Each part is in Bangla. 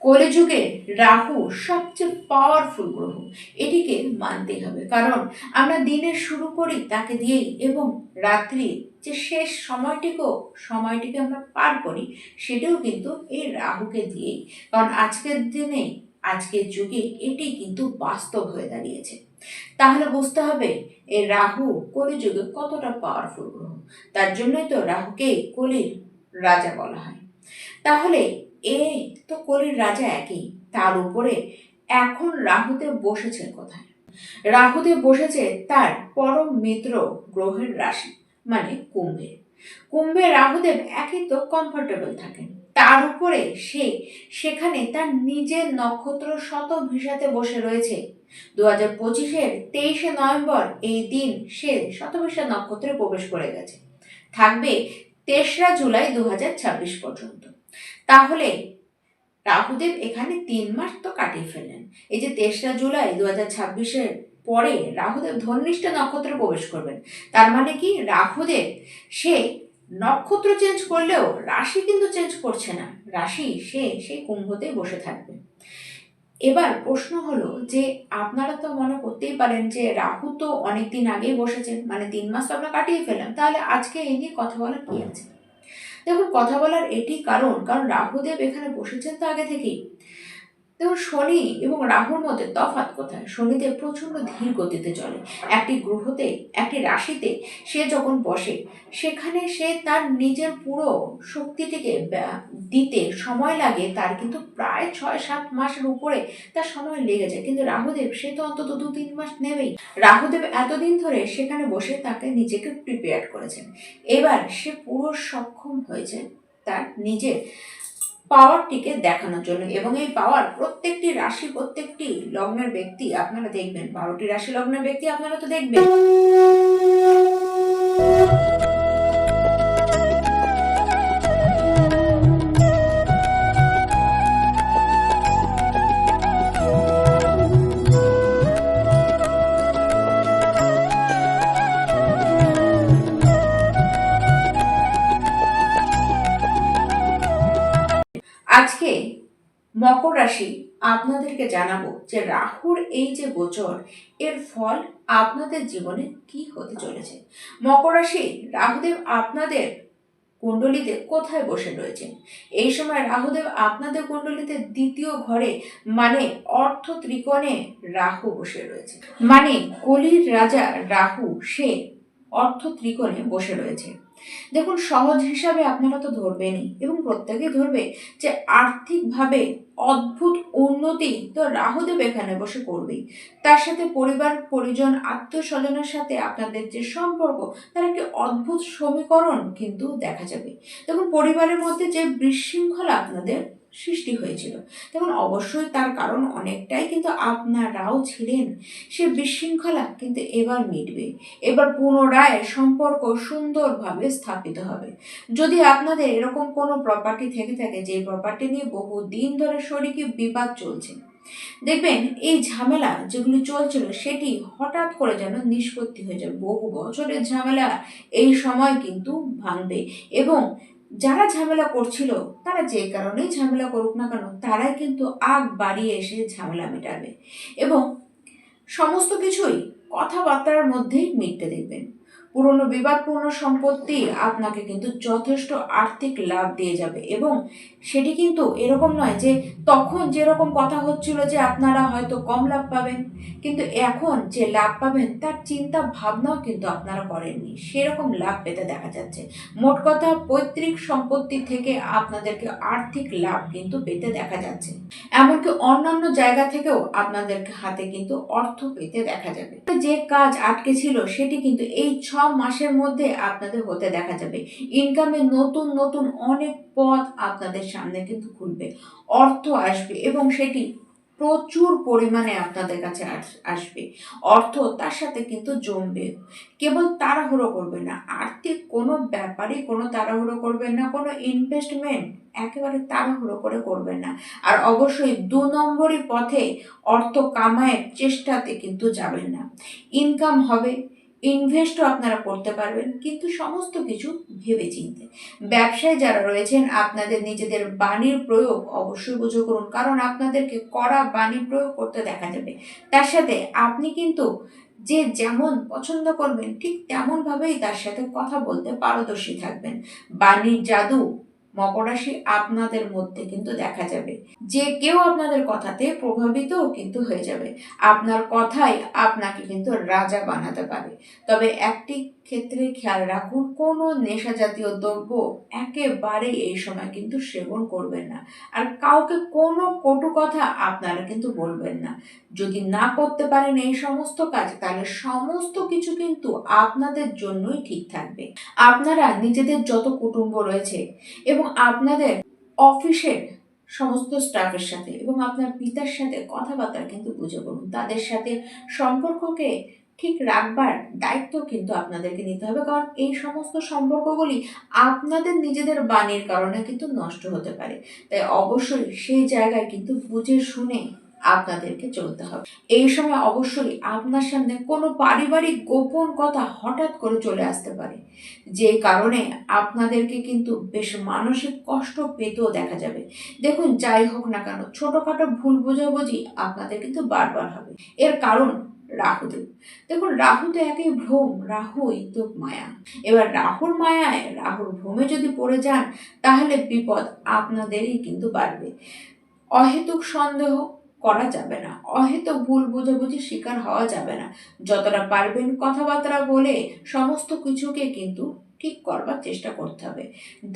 কলিযুগে রাহু সবচেয়ে পাওয়ারফুল গ্রহ, এটিকে মানতেই হবে। কারণ আমরা দিনের শুরু করি তাকে দিয়েই, এবং রাত্রি যে শেষ সময়টিকে আমরা পার করি সেটাও কিন্তু এই রাহুকে দিয়েই। কারণ আজকের দিনে, আজকের যুগে এটি কিন্তু বাস্তব হয়ে দাঁড়িয়েছে। তাহলে বুঝতে হবে এই রাহু কলিযুগে কতটা পাওয়ারফুল গ্রহ। তার জন্যই তো রাহুকে কলির রাজা বলা হয়। তাহলে এ তো কলির রাজা একই, তার উপরে এখন রাহুদেব বসেছেন কোথায়? রাহুদেব বসেছে তার পরম মিত্র গ্রহের রাশি, মানে কুম্ভে। কুম্ভে রাহুদেব একই তো কমফোর্টেবল থাকেন, তার উপরে সেখানে তার নিজের নক্ষত্র শতভিসাতে বসে রয়েছে। 2025-এর 23শে নভেম্বর এই দিন সে শতভিসা নক্ষত্রে প্রবেশ করে গেছে, থাকবে 3রা জুলাই 2026 পর্যন্ত। তাহলে রাহুদেব এখানে 3 মাস তো কাটিয়ে ফেললেন। এই যে 3রা জুলাই 2026-এর পরে রাহুদেব ধনিষ্ঠা নক্ষত্রে প্রবেশ করবেন। তার মানে কি, রাহুদেব সে নক্ষত্র চেঞ্জ করলেও রাশি কিন্তু চেঞ্জ করছে না, রাশি সেই কুম্ভতেই বসে থাকবে। এবার প্রশ্ন হলো যে আপনারা তো মনে করতেই পারেন যে রাহু তো অনেকদিন আগেই বসেছেন, মানে 3 মাস তো আমরা কাটিয়ে ফেললাম, তাহলে আজকে এই নিয়ে কথা বলার কি আছে? দেখুন, কথা বলার এটি কারণ রাহুদেব এখানে বসেছেন তো আগে থেকেই। দেখুন, শনি এবং রাহুর মধ্যে তফাৎ কোথায়? শনিদেব প্রচন্ড ধীর গতিতে চলে। একটি গ্রহতে, একটি রাশিতে সে যখন বসে, সেখানে সে তার নিজের পুরো শক্তিটিকে দিতে সময় লাগে, তার কিন্তু প্রায় 6-7 মাসের উপরে তার সময় লেগে যায়। কিন্তু রাহুদেব সে তো অন্তত 2-3 মাস নেবেই। রাহুদেব এতদিন ধরে সেখানে বসে তাকে নিজেকে প্রিপেয়ার করেছেন। এবার সে পুরো সক্ষম হয়েছে তার নিজের পাওয়ারটিকে দেখানোর জন্য, এবং এই পাওয়ার প্রত্যেকটি রাশি, প্রত্যেকটি লগ্নের ব্যক্তি আপনারা দেখবেন, 12টি রাশি লগ্নের ব্যক্তি আপনারা তো দেখবেন। আজকে মকর রাশি আপনাদেরকে জানাবো যে রাহুর এই যে গোচর, এর ফল আপনাদের জীবনে কি হতে চলেছে। মকর রাশি, রাহুদেব আপনাদের কুণ্ডলিতে কোথায় বসে রয়েছেন? এই সময় রাহুদেব আপনাদের কুণ্ডলিতে 2য় ঘরে, মানে অর্থ ত্রিকোণে রাহু বসে রয়েছে। মানে কলির রাজা রাহু সে অর্থ ত্রিকোণে বসে রয়েছে। দেখুন, সহজ হিসাবে আপনারা তো ধরবেনই, এবং প্রত্যেকেই ধরবে যে আর্থিকভাবে অদ্ভুত উন্নতি তো রাহুদেব এখানে বসে করবেই। তার সাথে পরিবার পরিজন, আত্মীয় স্বজনের সাথে আপনাদের যে সম্পর্ক, তার একটি অদ্ভুত সমীকরণ কিন্তু দেখা যাবে। দেখুন, পরিবারের মধ্যে যে বিশৃঙ্খলা আপনাদের সৃষ্টি হয়েছিল, দেখুন অবশ্যই তার কারণ অনেকটাই কিন্তু আপনারাও ছিলেন। সে বিশৃঙ্খলা কিন্তু এবার মিটবে, এবার পুনরায় সম্পর্ক সুন্দরভাবে স্থাপিত হবে। যদি আপনাদের এরকম কোনো প্রপার্টি থেকে থাকে, যে প্রপার্টি নিয়ে বহু দিন ধরে শরিকি বিবাদ চলছে, দেখবেন এই ঝামেলা যেগুলি চলছিল সেটি হঠাৎ করে যেন নিষ্পত্তি হয়ে যাবে। বহু বছরের ঝামেলা এই সময় কিন্তু ভাঙবে, এবং যারা ঝামেলা করছিল তারা যে কারণেই ঝামেলা করুক না কেন, তারাই কিন্তু আগ বাড়িয়ে এসে ঝামেলা মেটাবে, এবং সমস্ত কিছুই কথাবার্তার মধ্যেই মিটতে দেখবেন। পুরনো বিবাদপূর্ণ সম্পত্তি আপনাকে কিন্তু যথেষ্ট আর্থিক লাভ দিয়ে যাবে, এবং সেটি কিন্তু এরকম নয় যে তখন যেরকম কথা হচ্ছিল যে আপনারা হয়তো কম লাভ পাবেন, কিন্তু এখন যে লাভ পাবেন তার চিন্তা ভাবনাও কিন্তু আপনারা করেননি, সেরকম লাভ পেতে দেখা যাচ্ছে। মোট কথা, পৈতৃক সম্পত্তি থেকে আপনাদেরকে আর্থিক লাভ কিন্তু পেতে দেখা যাচ্ছে। এমনকি অন্যান্য জায়গা থেকেও আপনাদেরকে হাতে কিন্তু অর্থ পেতে দেখা যাবে। যে কাজ আটকে ছিল সেটি কিন্তু এই 6 মাসের মধ্যে আপনাদের হতে দেখা যাবে। ইনকামের নতুন নতুন অনেক পথ আপনাদের সামনে কিন্তু খুলবে, অর্থ আসবে, এবং সেটি প্রচুর পরিমাণে আপনাদের কাছে আসবে। অর্থ তার সাথে কিন্তু জমবে। কেবল তাড়াহুড়ো করবেন না, আর্থিক কোনো ব্যাপারে কোনো তাড়াহুড়ো করবেন না, কোনো ইনভেস্টমেন্ট একেবারে তাড়াহুড়ো করে করবেন না। আর অবশ্যই 2 নম্বরই পথে অর্থ কামায়ের চেষ্টাতে কিন্তু যাবেন না। ইনকাম হবে, ইনভেস্টও আপনারা করতে পারবেন, কিন্তু সমস্ত কিছু ভেবেচিন্তে। ব্যবসায় যারা রয়েছেন আপনাদের নিজেদের বাণীর প্রয়োগ অবশ্যই বুঝে করুন, কারণ আপনাদেরকে কড়া বাণী প্রয়োগ করতে দেখা যাবে। তার সাথে আপনি কিন্তু যে যেমন পছন্দ করবেন ঠিক তেমনভাবেই তার সাথে কথা বলতে পারদর্শী থাকবেন। বাণীর জাদু মকর রাশি আপনাদের মধ্যে কিন্তু দেখা যাবে। যে কেউ আপনাদের কথাতে প্রভাবিতও কিন্তু হয়ে যাবে। আপনার কথাই আপনাকে কিন্তু রাজা বানাতে পারে। তবে একটি ক্ষেত্রে খেয়াল রাখুন, কোনো নেশা জাতীয় দ্রব্য একেবারেই এই সময় কিন্তু সেবন করবেন না। আর কাউকে কোনো কটু কথা আপনারা কিন্তু বলবেন না। যদি না করতে পারেন এই সমস্ত কাজ, তাহলে সমস্ত কিছু কিন্তু আপনাদের জন্যই ঠিক থাকবে। আপনারা নিজেদের যত কুটুম্ব রয়েছে এবং আপনাদের অফিসের সমস্ত স্টাফের সাথে এবং আপনার পিতার সাথে কথাবার্তা কিন্তু বুঝে বলুন। তাদের সাথে সম্পর্ককে ঠিক রাখবার দায়িত্ব কিন্তু আপনাদেরকে নিতে হবে, কারণ এই সমস্ত সম্পর্কগুলি আপনাদের নিজেদের বাণীর কারণে কিন্তু নষ্ট হতে পারে। তাই অবশ্যই সেই জায়গায় কিন্তু বুঝে শুনে আপনাদেরকে চলতে হবে। এই সময় অবশ্যই আপনার সামনে কোনো পারিবারিক গোপন কথা হঠাৎ করে চলে আসতে পারে, যে কারণে আপনাদেরকে কিন্তু বেশ মানসিক কষ্ট পেতেও দেখা যাবে। দেখুন, যাই হোক না কেন, ছোটখাটো ভুল বোঝাবুঝি আপনাদের কিন্তু বারবার হবে। এর কারণ রাহুদেব। দেখুন, রাহু তো একই ভ্রম, রাহুই তো মায়া। এবার রাহুর মায়ায়, রাহুর ভ্রমে যদি পড়ে যান, তাহলে বিপদ আপনাদেরই কিন্তু বাড়বে। অহেতুক সন্দেহ করা যাবে না, অহেতুক ভুল বোঝাবুঝির শিকার হওয়া যাবে না। যতটা পারবেন কথাবার্তা বলে সমস্ত কিছুকে কিন্তু ঠিক করবার চেষ্টা করতে হবে।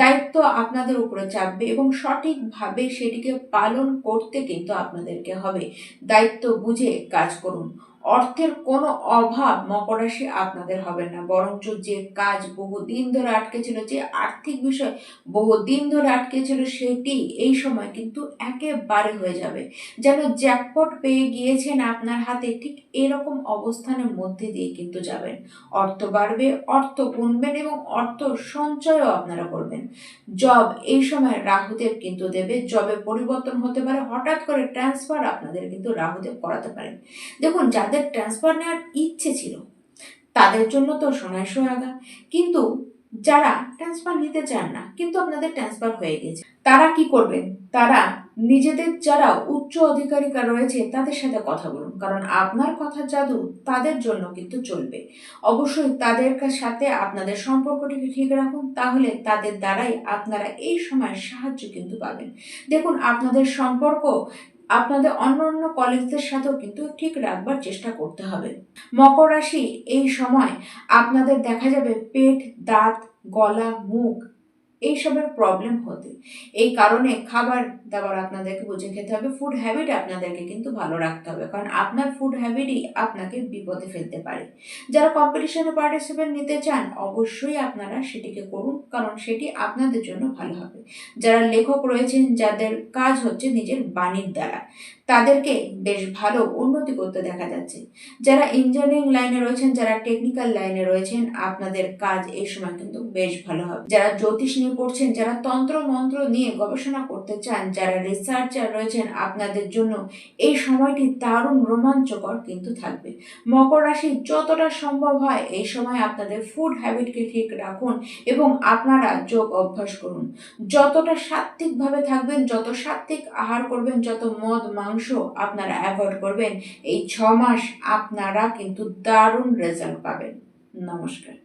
দায়িত্ব আপনাদের উপরে চাপবে এবং সঠিকভাবে সেটিকে পালন করতে কিন্তু আপনাদেরকে হবে। দায়িত্ব বুঝে কাজ করুন। অর্থের কোনো অভাব মকর রাশি আপনাদের হবে না, বরঞ্চ যে কাজ বহুদিন ধরে আটকে ছিল, যে আর্থিক বিষয় বহুদিন ধরে আটকে ছিল, সেটি এই সময় কিন্তু একেবারে হয়ে যাবে। যেন জ্যাকপট পেয়ে গিয়েছেন আপনার হাতে, ঠিক এরকম অবস্থানের মধ্যে দিয়ে কিন্তু যাবেন। অর্থ বাড়বে, অর্থ গুনবেন এবং অর্থ সঞ্চয়ও আপনারা করবেন। জব এই সময় রাহুদেব কিন্তু দেবে, জবে পরিবর্তন হতে পারে, হঠাৎ করে ট্রান্সফার আপনাদের কিন্তু রাহুদেব করাতে পারেন। দেখুন, যাদের ট্রান্সফার নেওয়ার ইচ্ছে ছিল তাদের জন্য তো সোনায় সোহাগা, কিন্তু যারা ট্রান্সফার নিতে চান না কিন্তু আপনাদের ট্রান্সফার হয়ে গেছে, তারা কি করবেন? তারা নিজেদের যারা উচ্চ অধিকারিকা রয়েছে তাদের সাথে কথা বলুন, কারণ আপনার কথা জাদু তাদের জন্য কিন্তু চলবে। অবশ্যই তাদের সাথে আপনাদের সম্পর্কটিকে ঠিক রাখুন, তাহলে তাদের দ্বারাই আপনারা এই সময় সাহায্য কিন্তু পাবেন। দেখুন, আপনাদের সম্পর্ক আপনাদের অন্য অন্য কলিগদের সাথেও কিন্তু ঠিক রাখবার চেষ্টা করতে হবে। মকর রাশি এই সময় আপনাদের দেখা যাবে পেট, দাঁত, গলা, মুখ এইসবের প্রবলেম হতে। এই কারণে খাবার দাবার আপনাদেরকে বুঝে খেতে হবে। ফুড হ্যাবিট আপনাদেরকে কিন্তু ভালো রাখতে হবে, কারণ আপনার ফুড হ্যাবিটই আপনাকে বিপদে ফেলতে পারে। যারা কম্পিটিশনে পার্টিসিপেট নিতে চান অবশ্যই আপনারা সেটিকে করুন, কারণ সেটি আপনাদের জন্য ভালো হবে। যারা লেখক রয়েছেন, যাদের কাজ হচ্ছে নিজের বাণীর দ্বারা, তাদেরকে বেশ ভালো উন্নতি করতে দেখা যাচ্ছে। যারা ইঞ্জিনিয়ারিং লাইনে রয়েছেন, যারা টেকনিক্যাল লাইনে রয়েছেন, আপনাদের কাজ এই সময় কিন্তু বেশ ভালো হবে। যারা জ্যোতিষ নিয়ে পড়ছেন, যারা তন্ত্র মন্ত্র নিয়ে গবেষণা করতে চান, যারা রিসার্চার রয়েছেন, আপনাদের জন্য এই সময়টি দারুণ রোমাঞ্চকর কিন্তু থাকবে। মকর রাশি যতটা সম্ভব হয় এই সময় আপনাদের ফুড হ্যাবিটকে ঠিক রাখুন এবং আপনারা যোগ অভ্যাস করুন। যতটা সাত্ত্বিকভাবে থাকবেন, যত সাত্ত্বিক আহার করবেন, যত মদ মাংস আপনারা অ্যাভয়েড করবেন, এই 6 মাস আপনারা কিন্তু দারুণ রেজাল্ট পাবেন। নমস্কার।